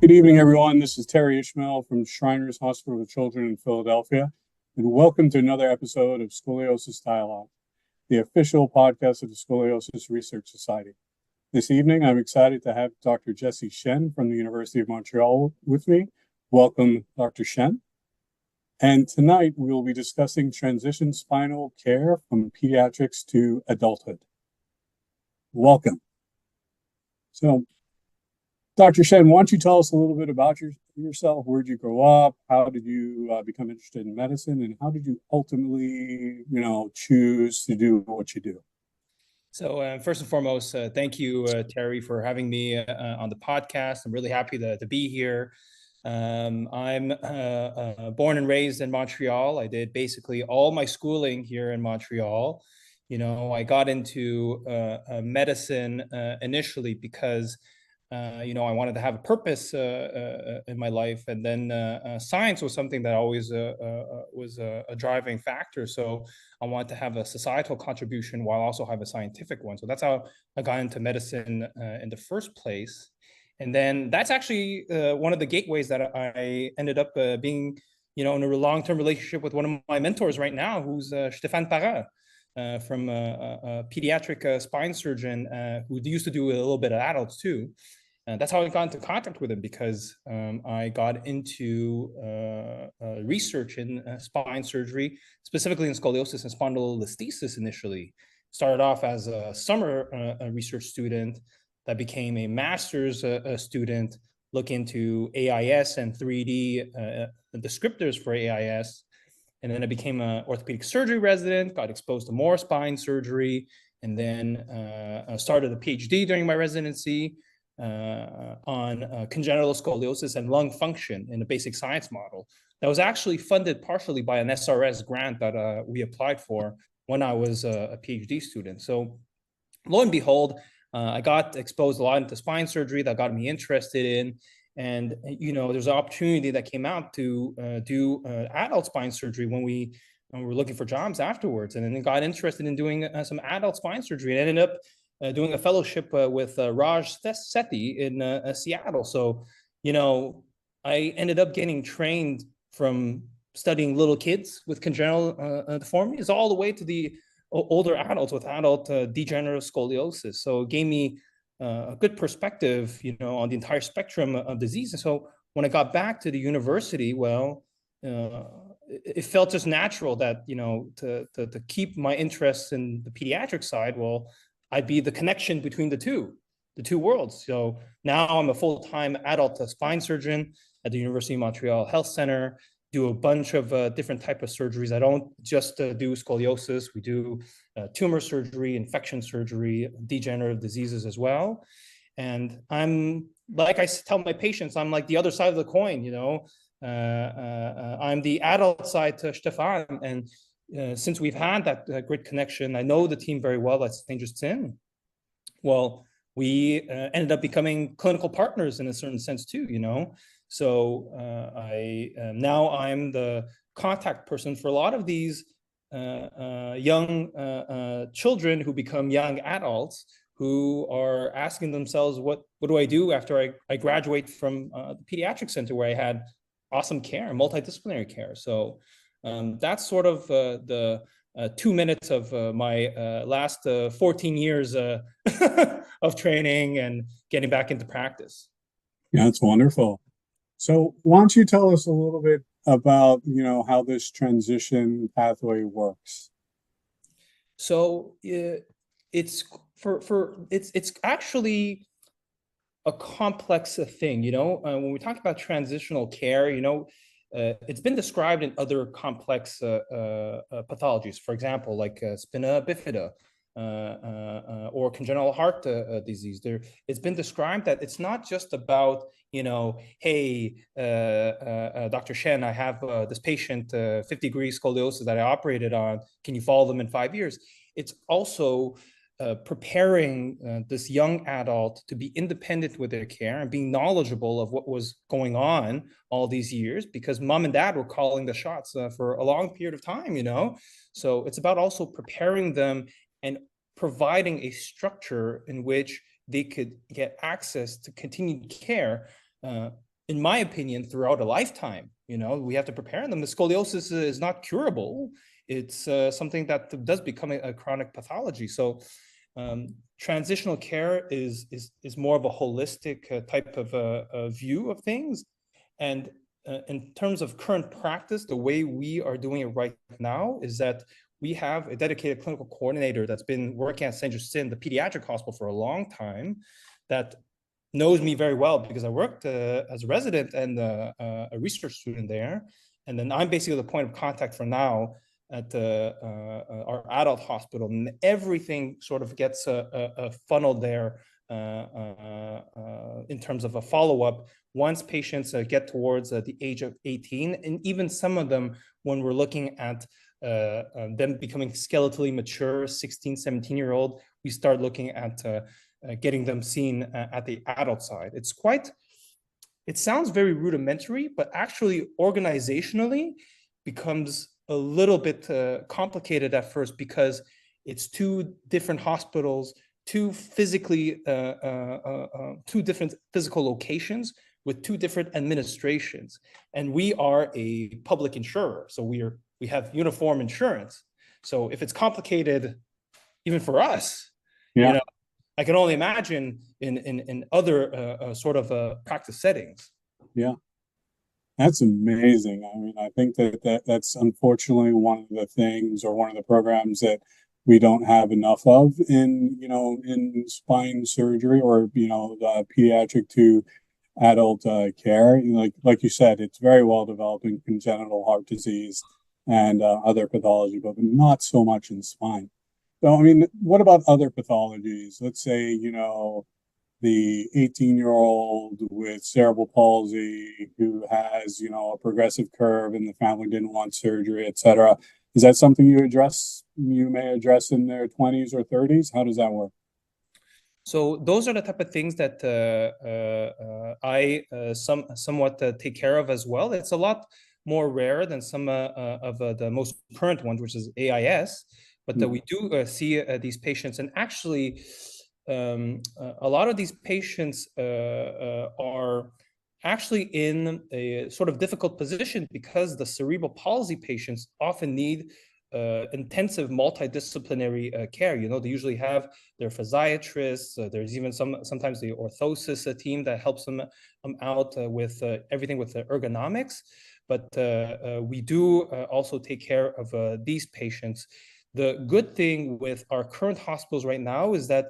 Good evening, everyone. This is Terry Ishmael from Shriners Hospital of Children in Philadelphia, and welcome to another episode of Scoliosis Dialogue, the official podcast of the Scoliosis Research Society. This evening, I'm excited to have Dr. Jesse Shen from the University of Montreal with me. Welcome, Dr. Shen. And tonight, we will be discussing transition spinal care from pediatrics to adulthood. Welcome. So, Dr. Shen, why don't you tell us a little bit about yourself? Where did you grow up? How did you become interested in medicine? And how did you ultimately, choose to do what you do? So first and foremost, thank you, Terry, for having me on the podcast. I'm really happy to be here. I'm born and raised in Montreal. I did basically all my schooling here in Montreal. I got into medicine initially because I wanted to have a purpose in my life. And then science was something that always was a driving factor. So I wanted to have a societal contribution while also have a scientific one. So that's how I got into medicine in the first place. And then that's actually one of the gateways that I ended up being, in a long-term relationship with one of my mentors right now, who's Stéphane Parra. From a pediatric spine surgeon who used to do a little bit of adults too. That's how I got into contact with him, because I got into research in spine surgery, specifically in scoliosis and spondylolisthesis initially. Started off as a summer research student that became a master's student, looking into AIS and 3D descriptors for AIS. And then I became an orthopedic surgery resident, got exposed to more spine surgery, and then started a PhD during my residency on congenital scoliosis and lung function in a basic science model. That was actually funded partially by an SRS grant that we applied for when I was a PhD student. So lo and behold, I got exposed a lot into spine surgery. That got me interested in. And, there's an opportunity that came out to do adult spine surgery when we were looking for jobs afterwards. And then got interested in doing some adult spine surgery, and ended up doing a fellowship with Raj Sethi in Seattle. So, I ended up getting trained from studying little kids with congenital deformities all the way to the older adults with adult degenerative scoliosis. So it gave me a good perspective, on the entire spectrum of disease. And so when I got back to the university, it felt just natural that, to keep my interests in the pediatric side, I'd be the connection between the two worlds. So now I'm a full-time adult spine surgeon at the University of Montreal Health Center, do a bunch of different type of surgeries. I don't just do scoliosis. We do tumor surgery, infection surgery, degenerative diseases as well. And I'm, like I tell my patients, I'm like the other side of the coin, I'm the adult side to Stefan. And since we've had that great connection, I know the team very well at St. Justin. Well, we ended up becoming clinical partners in a certain sense too, So now I'm the contact person for a lot of these young children who become young adults who are asking themselves, what do I do after I graduate from the pediatric center where I had awesome care, multidisciplinary care. So that's sort of the 2 minutes of my last 14 years of training and getting back into practice. Yeah, that's wonderful. So why don't you tell us a little bit about, how this transition pathway works? So it's it's actually a complex thing, when we talk about transitional care, it's been described in other complex pathologies, for example, like spina bifida or congenital heart disease. It's been described that it's not just about, hey, Dr. Shen, I have this patient, 50-degree scoliosis that I operated on. Can you follow them in 5 years? It's also preparing this young adult to be independent with their care and being knowledgeable of what was going on all these years, because mom and dad were calling the shots for a long period of time, So it's about also preparing them and providing a structure in which they could get access to continued care in my opinion, throughout a lifetime. We have to prepare them. The scoliosis is not curable. It's something that does become a chronic pathology. So transitional care is more of a holistic type of view of things. And in terms of current practice, the way we are doing it right now is that we have a dedicated clinical coordinator that's been working at Saint Justin, the pediatric hospital, for a long time, that knows me very well because I worked as a resident and a research student there. And then I'm basically the point of contact for now at our adult hospital. And everything sort of gets funneled there in terms of a follow-up once patients get towards the age of 18. And even some of them, when we're looking at them becoming skeletally mature, 16, 17-year-old, we start looking at getting them seen at the adult side. It sounds very rudimentary, but actually organizationally becomes a little bit complicated at first because it's two different hospitals, two different physical locations with two different administrations. And we are a public insurer, so we have uniform insurance. So if it's complicated, even for us, I can only imagine in other sort of practice settings. Yeah, that's amazing. I mean, I think that's unfortunately one of the things, or one of the programs, that we don't have enough of in spine surgery, or pediatric to adult care. Like you said, it's very well developed in congenital heart disease and other pathology, but not so much in spine. So, I mean, what about other pathologies? Let's say, the 18-year-old with cerebral palsy who has, a progressive curve and the family didn't want surgery, et cetera. Is that something you may address in their 20s or 30s? How does that work? So those are the type of things that I somewhat take care of as well. It's a lot more rare than some of the most current ones, which is AIS. But we do see these patients, and actually, a lot of these patients are actually in a sort of difficult position because the cerebral palsy patients often need intensive multidisciplinary care. They usually have their physiatrists. There's even sometimes the orthosis team that helps them out with everything with the ergonomics. But we do also take care of these patients. The good thing with our current hospitals right now is that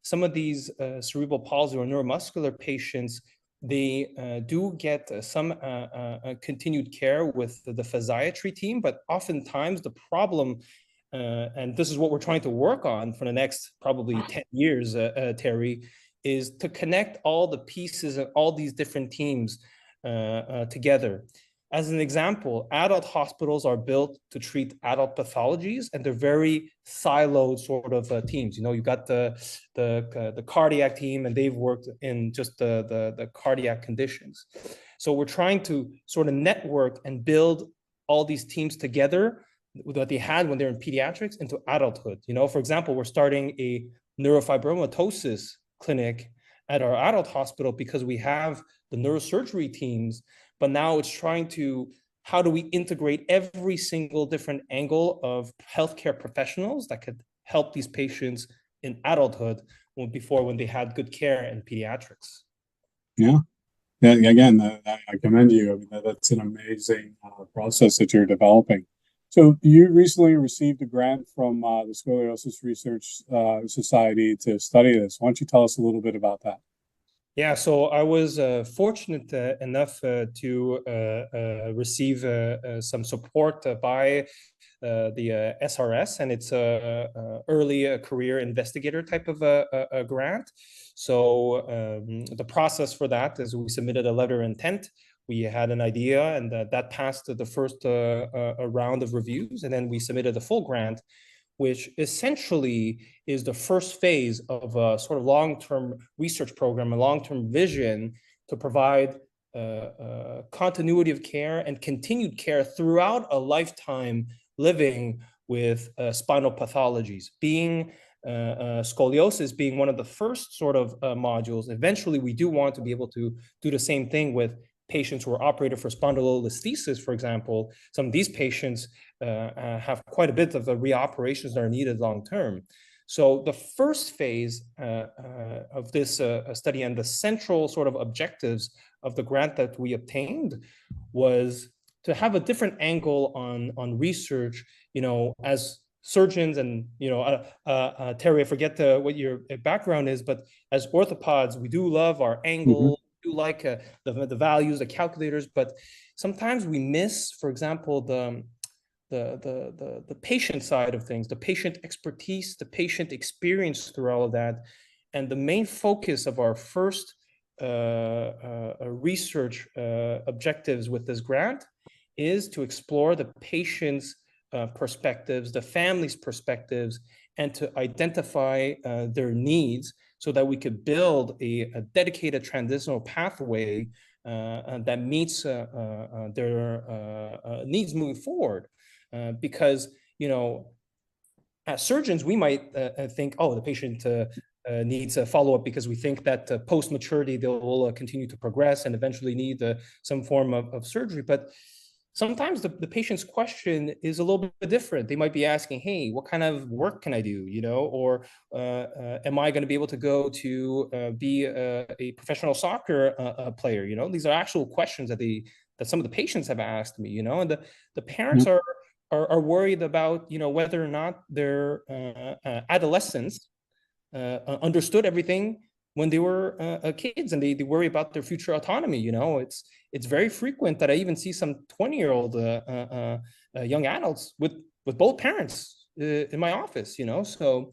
some of these cerebral palsy or neuromuscular patients, they do get some continued care with the physiatry team, but oftentimes the problem, and this is what we're trying to work on for the next probably 10 years, Terry, is to connect all the pieces and all these different teams together. As an example, adult hospitals are built to treat adult pathologies, and they're very siloed sort of teams. You've got the cardiac team, and they've worked in just the cardiac conditions. So we're trying to sort of network and build all these teams together that they had when they're in pediatrics into adulthood. For example, we're starting a neurofibromatosis clinic at our adult hospital because we have the neurosurgery teams. But now it's trying to, how do we integrate every single different angle of healthcare professionals that could help these patients in adulthood when they had good care in pediatrics? Yeah. Again, I commend you. I mean, that's an amazing process that you're developing. So you recently received a grant from the Scoliosis Research Society to study this. Why don't you tell us a little bit about that? Yeah, so I was fortunate enough to receive some support by the SRS, and it's a early career investigator type of a grant. So the process for that is we submitted a letter of intent. We had an idea, and that passed the first round of reviews, and then we submitted the full grant, which essentially is the first phase of a sort of long-term research program, a long-term vision to provide continuity of care and continued care throughout a lifetime living with spinal pathologies, being scoliosis being one of the first sort of modules. Eventually, we do want to be able to do the same thing with patients who are operated for spondylolisthesis, for example, some of these patients have quite a bit of the reoperations that are needed long term. So the first phase of this study and the central sort of objectives of the grant that we obtained was to have a different angle on research, as surgeons and, Terry, I forget what your background is, but as orthopods, we do love our angle, we do like the values, the calculators, but sometimes we miss, for example, the patient side of things, the patient expertise, the patient experience through all of that. And the main focus of our first research objectives with this grant is to explore the patient's perspectives, the family's perspectives, and to identify their needs so that we could build a dedicated transitional pathway that meets their needs moving forward. Because, as surgeons, we might think, oh, the patient needs a follow-up because we think that post-maturity, they'll continue to progress and eventually need some form of surgery. But sometimes the patient's question is a little bit different. They might be asking, hey, what kind of work can I do? Or am I going to be able to go to be a professional soccer player? These are actual questions that some of the patients have asked me, and the parents are worried about, whether or not their adolescents understood everything when they were kids, and they worry about their future autonomy. It's very frequent that I even see some 20-year-old young adults with both parents in my office. So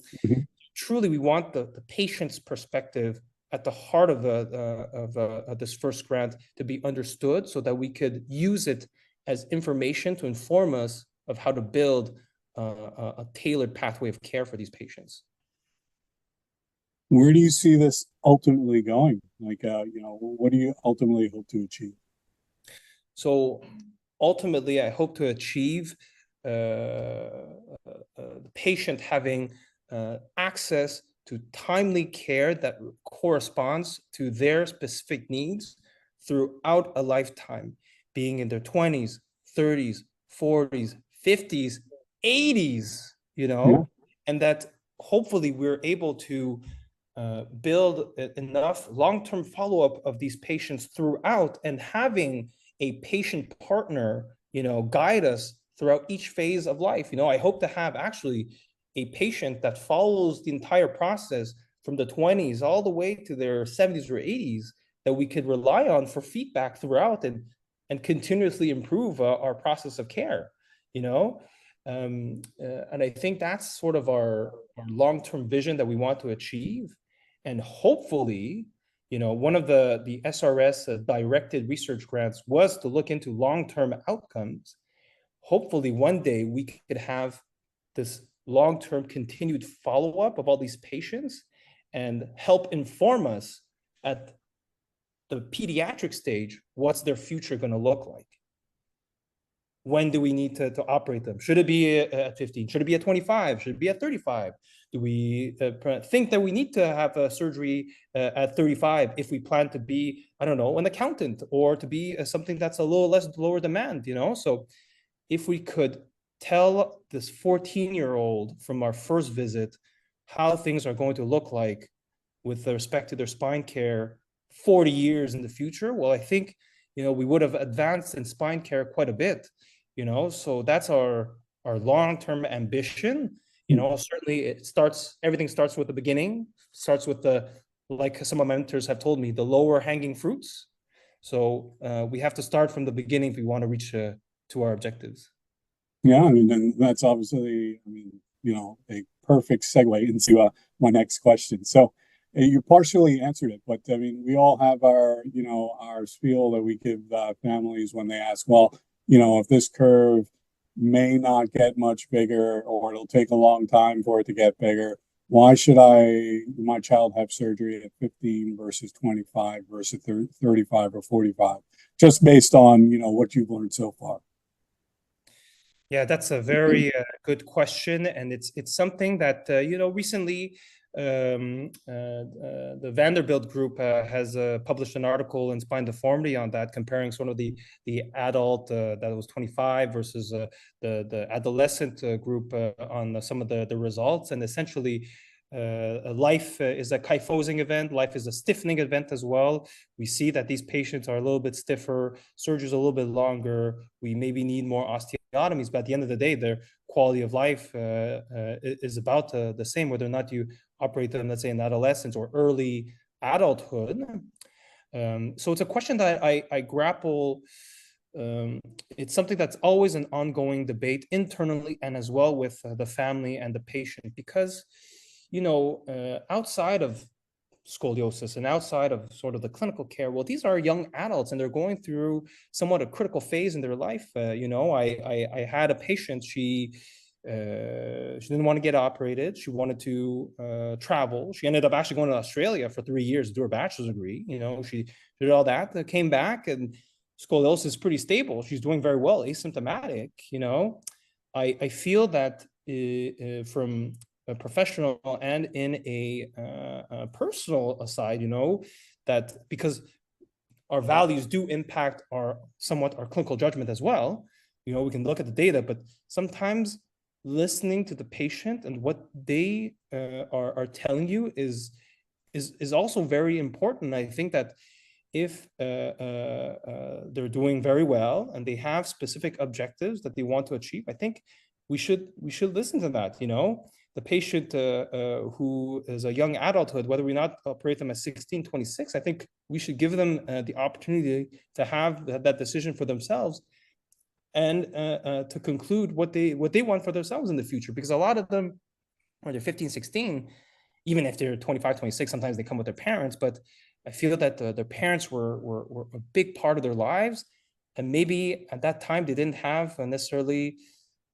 truly, we want the patient's perspective at the heart of this first grant to be understood, so that we could use it as information to inform us of how to build a tailored pathway of care for these patients. Where do you see this ultimately going? Like, what do you ultimately hope to achieve? So ultimately, I hope to achieve the patient having access to timely care that corresponds to their specific needs throughout a lifetime, being in their 20s, 30s, 40s, 50s, 80s, and that hopefully we're able to build enough long-term follow-up of these patients throughout, and having a patient partner, guide us throughout each phase of life. I hope to have actually a patient that follows the entire process from the 20s all the way to their 70s or 80s, that we could rely on for feedback throughout and continuously improve our process of care, and I think that's sort of our long-term vision that we want to achieve. And hopefully, one of the SRS directed research grants was to look into long-term outcomes. Hopefully, one day we could have this long-term continued follow-up of all these patients and help inform us at the pediatric stage, what's their future going to look like? When do we need to operate them? Should it be at 15? Should it be at 25? Should it be at 35? Do we think that we need to have a surgery at 35 if we plan to be, I don't know, an accountant, or to be something that's a little less lower demand, So if we could tell this 14-year-old from our first visit how things are going to look like with respect to their spine care 40 years in the future, well, I think, we would have advanced in spine care quite a bit, So that's our long-term ambition. Certainly everything starts with the beginning, starts with like some of my mentors have told me, the lower hanging fruits. So we have to start from the beginning if we want to reach to our objectives. Yeah, and that's obviously, a perfect segue into my next question. So you partially answered it, but we all have our spiel that we give families when they ask, well, if this curve may not get much bigger, or it'll take a long time for it to get bigger, why should my child have surgery at 15 versus 25 versus 35 or 45, just based on, what you've learned so far? Yeah, that's a very good question, and it's something that recently the Vanderbilt group has published an article in Spinal Deformity on that, comparing sort of the adult that was 25 versus the adolescent group on some of the results, and essentially. Life is a kyphosing event. Life is a stiffening event as well. We see that these patients are a little bit stiffer, surgery is a little bit longer. We maybe need more osteotomies, but at the end of the day, their quality of life is about the same, whether or not you operate them, let's say, in adolescence or early adulthood. So it's a question that I grapple. It's something that's always an ongoing debate internally and as well with the family and the patient, because outside of scoliosis and outside of sort of the clinical care, well, these are young adults and they're going through somewhat a critical phase in their life. I had a patient. She didn't want to get operated. She wanted to travel. She ended up actually going to Australia for 3 years to do her bachelor's degree. She did all that, came back, and scoliosis is pretty stable. She's doing very well, asymptomatic. I feel that from a professional and in a personal side, that because our values do impact somewhat our clinical judgment as well. We can look at the data, but sometimes listening to the patient and what they are telling you is also very important. I think that if they're doing very well and they have specific objectives that they want to achieve, I think we should listen to that. The patient who is a young adulthood, whether we not operate them at 16, 26, I think we should give them the opportunity to have that decision for themselves and to conclude what they want for themselves in the future. Because a lot of them, when they're 15, 16, even if they're 25, 26, sometimes they come with their parents, but I feel that their parents were a big part of their lives. And maybe at that time, they didn't have necessarily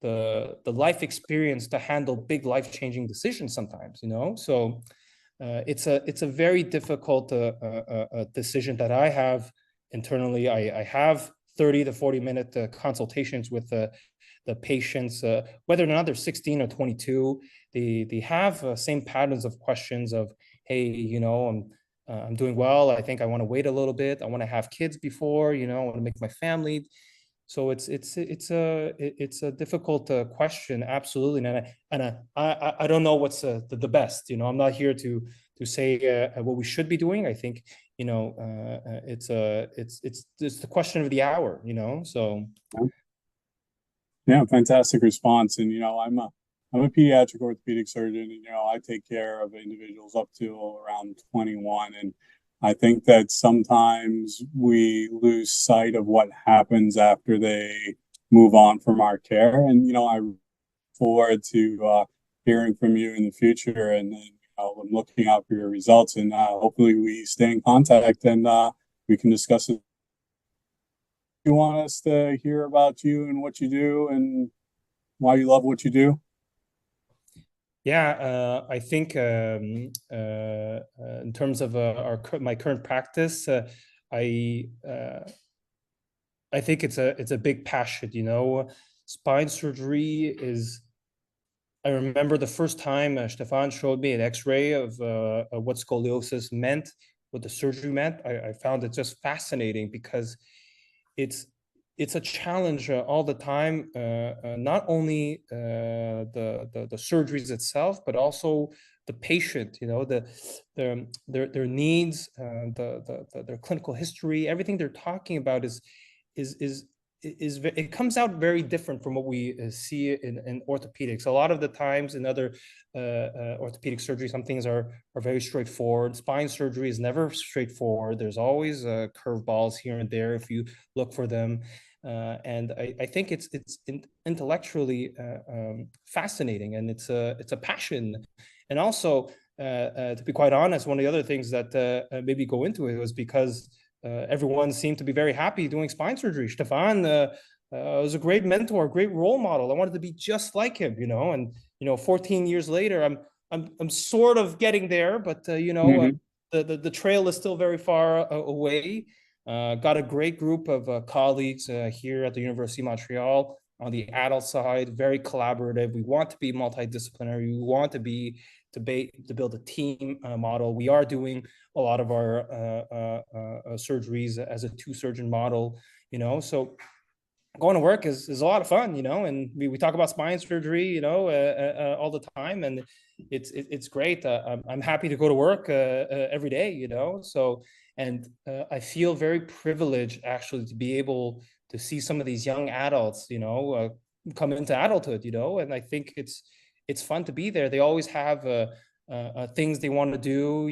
the life experience to handle big life-changing decisions sometimes, So it's a very difficult decision that I have internally. I have 30 to 40-minute consultations with the patients, whether or not they're 16 or 22. They have same patterns of questions of, hey, I'm doing well. I think I want to wait a little bit. I want to have kids before, I want to make my family. So it's a difficult question, absolutely, and I don't know what's the best. I'm not here to say what we should be doing. I think it's the question of the hour. So Yeah, fantastic response. And I'm a pediatric orthopedic surgeon, and I take care of individuals up to around 21, and I think that sometimes we lose sight of what happens after they move on from our care. And I look forward to hearing from you in the future, and then I'm looking out for your results, and hopefully we stay in contact and we can discuss it. You want us to hear about you and what you do and why you love what you do? Yeah, I think in terms of my current practice, I think it's a big passion. Spine surgery is. I remember the first time Stefan showed me an X-ray of what scoliosis meant, what the surgery meant. I found it just fascinating because it's a challenge all the time, not only the surgeries itself, but also the patient. Their needs, their clinical history, everything they're talking about is it comes out very different from what we see in orthopedics. A lot of the times in other orthopedic surgery, some things are very straightforward. Spine surgery is never straightforward. There's always curveballs here and there if you look for them. And I think it's intellectually fascinating, and it's a passion. And also, to be quite honest, one of the other things that maybe go into it was because everyone seemed to be very happy doing spine surgery. Stefan was a great mentor, a great role model. I wanted to be just like him, And 14 years later, I'm sort of getting there, but the trail is still very far away. Got a great group of colleagues here at the University of Montreal on the adult side, very collaborative. We want to be multidisciplinary. We want to build a team model. We are doing a lot of our surgeries as a 2-surgeon model, so going to work is a lot of fun, and we talk about spine surgery, all the time, and it's great. I'm happy to go to work every day, so, and I feel very privileged actually to be able to see some of these young adults, come into adulthood, and I think it's fun to be there. They always have things they want to do,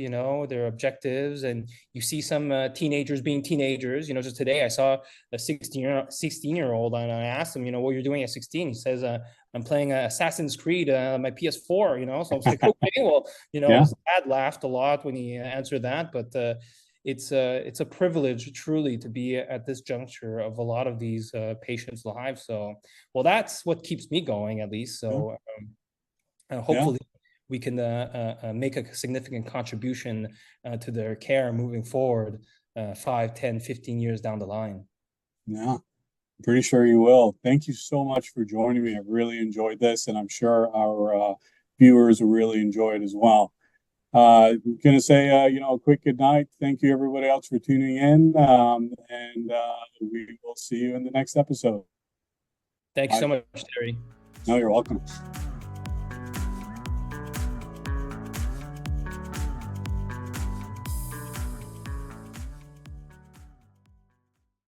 their objectives, and you see some teenagers being teenagers. Just today I saw a 16-year-old, and I asked him, what you're doing at 16. He says, I'm playing Assassin's Creed, my PS4. So I was like, okay, well, Yeah. his dad laughed a lot when he answered that, but it's a privilege truly to be at this juncture of a lot of these patients' lives. So, well, that's what keeps me going, at least. So hopefully we can make a significant contribution to their care moving forward 5, 10, 15 years down the line. Yeah, pretty sure you will. Thank you so much for joining me. I've really enjoyed this, and I'm sure our viewers will really enjoy it as well. I'm going to say, a quick good night. Thank you, everybody else, for tuning in, and we will see you in the next episode. Thank you so much, Terry. No, you're welcome.